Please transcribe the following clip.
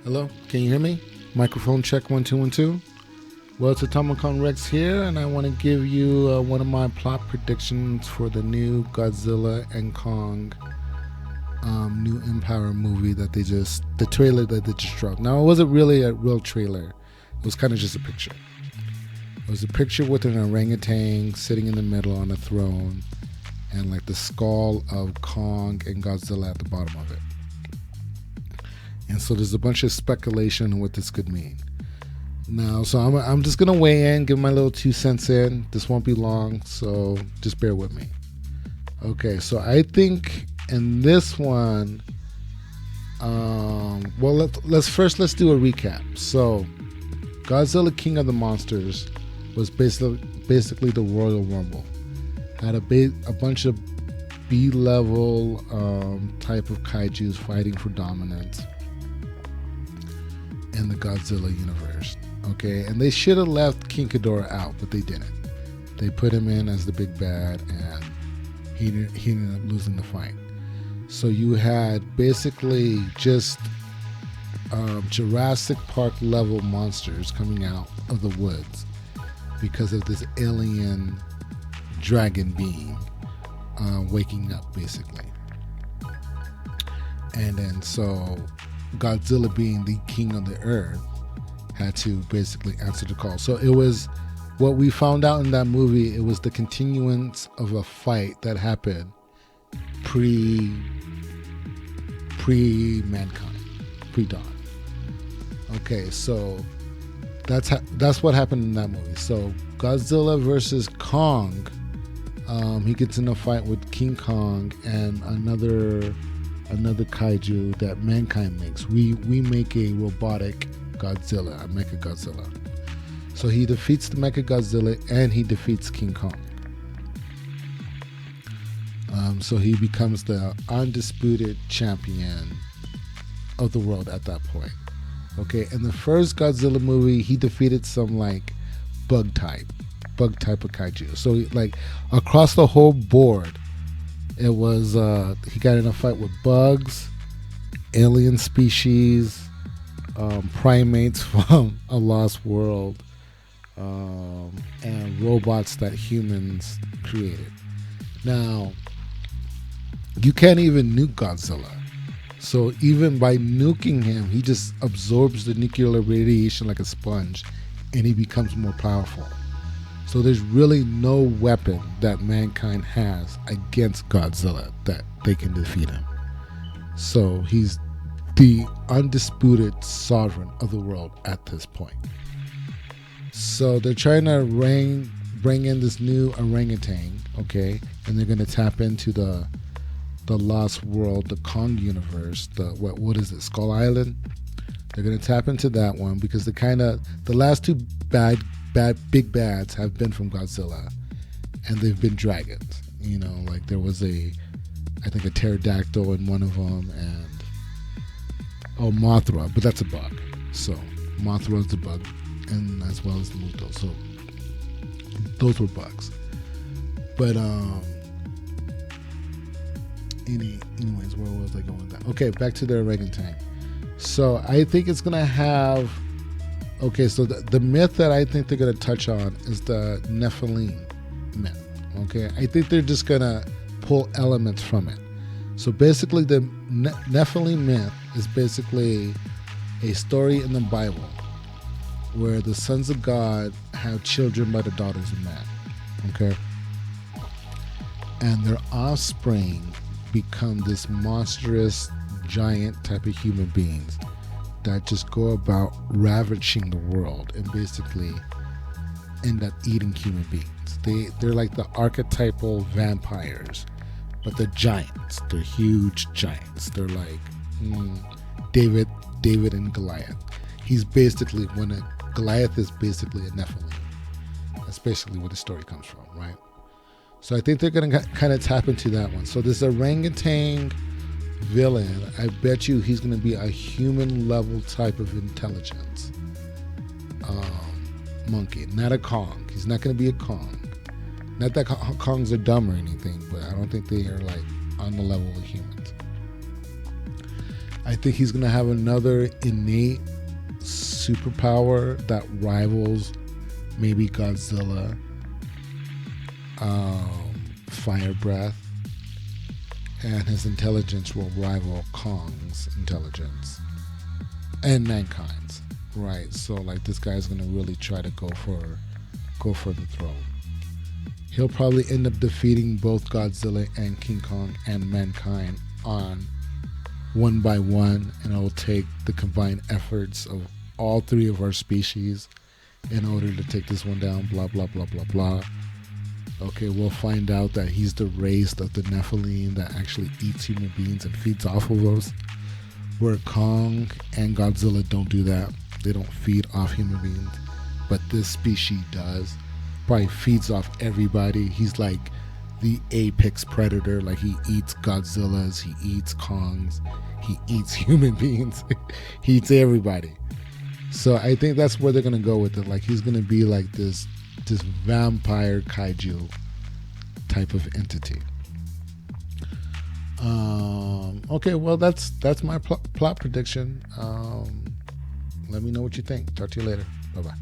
Hello, can you hear me? Microphone check 1 2 1 2. Well, it's Atomicon Rex here, and I want to give you one of my plot predictions for the new Godzilla and Kong new Empire movie the trailer that they just dropped. Now, it wasn't really a real trailer. It was kind of just a picture. It was a picture with an orangutan sitting in the middle on a throne, and like the skull of Kong and Godzilla at the bottom of it. And so there's a bunch of speculation on what this could mean. Now, so I'm just going to weigh in, give my little 2 cents in. This won't be long, so just bear with me. Okay, so I think in this one, let's do a recap. So Godzilla King of the Monsters was basically the Royal Rumble. Had a bunch of B-level type of kaijus fighting for dominance in the Godzilla universe. Okay, and they should have left King Ghidorah out, but they didn't. They put him in as the big bad, and he ended up losing the fight. So you had basically just Jurassic Park level monsters coming out of the woods because of this alien dragon being waking up, basically. And then so Godzilla, being the king of the earth, had to basically answer the call. So it was what we found out in that movie. It was the continuance of a fight that happened pre-mankind, pre-dawn. Okay, so that's what happened in that movie. So Godzilla versus Kong, he gets in a fight with King Kong and another kaiju that mankind makes. We make a robotic Godzilla, a Mecha Godzilla. So he defeats the Mecha Godzilla and he defeats King Kong. So he becomes the undisputed champion of the world at that point. Okay, in the first Godzilla movie, he defeated some like bug type of kaiju. So like across the whole board, it was he got in a fight with bugs, alien species, primates from a lost world, and robots that humans created. Now, you can't even nuke Godzilla. So even by nuking him, he just absorbs the nuclear radiation like a sponge, and he becomes more powerful. So there's really no weapon that mankind has against Godzilla that they can defeat him. So he's the undisputed sovereign of the world at this point. So they're trying to bring in this new orangutan, okay, and they're going to tap into the lost world, the Kong universe, what is it, Skull Island? They're going to tap into that one because the last two big bads have been from Godzilla, and they've been dragons. You know, like there was I think a pterodactyl in one of them, and Mothra, but that's a bug. So Mothra's the bug, and as well as the Muto. So those were bugs. But anyways, where was I going with that? Okay, back to the orangutan. So I think it's gonna have. Okay, so the myth that I think they're gonna touch on is the Nephilim myth. Okay, I think they're just gonna pull elements from it. So basically, the Nephilim myth is basically a story in the Bible where the sons of God have children by the daughters of man. Okay, and their offspring become this monstrous giant type of human beings that just go about ravaging the world and basically end up eating human beings. They're like the archetypal vampires, but they're giants. They're huge giants. They're like David and Goliath. Goliath is basically a Nephilim. That's basically where the story comes from, right? So I think they're going to kind of tap into that one. So this orangutan villain, I bet you he's going to be a human level type of intelligence monkey, not a Kong. He's not going to be a Kong. Not that Kongs are dumb or anything, but I don't think they are like on the level of humans. I think he's gonna have another innate superpower that rivals maybe Godzilla, fire breath, and his intelligence will rival Kong's intelligence and mankind's. Right, so like this guy's gonna really try to go for the throne. He'll probably end up defeating both Godzilla and King Kong and mankind on one by one, and it will take the combined efforts of all three of our species in order to take this one down. Blah blah blah blah blah. Okay, we'll find out that he's the race of the Nephilim that actually eats human beings and feeds off of us, where Kong and Godzilla don't do that. They don't feed off human beings, but this species does. Probably feeds off everybody. He's like the apex predator. Like he eats Godzillas, he eats Kongs, he eats human beings, he eats everybody. So I think that's where they're gonna go with it. Like he's gonna be like this vampire kaiju type of entity. Okay, well that's my plot prediction. Let me know what you think. Talk to you later. Bye bye.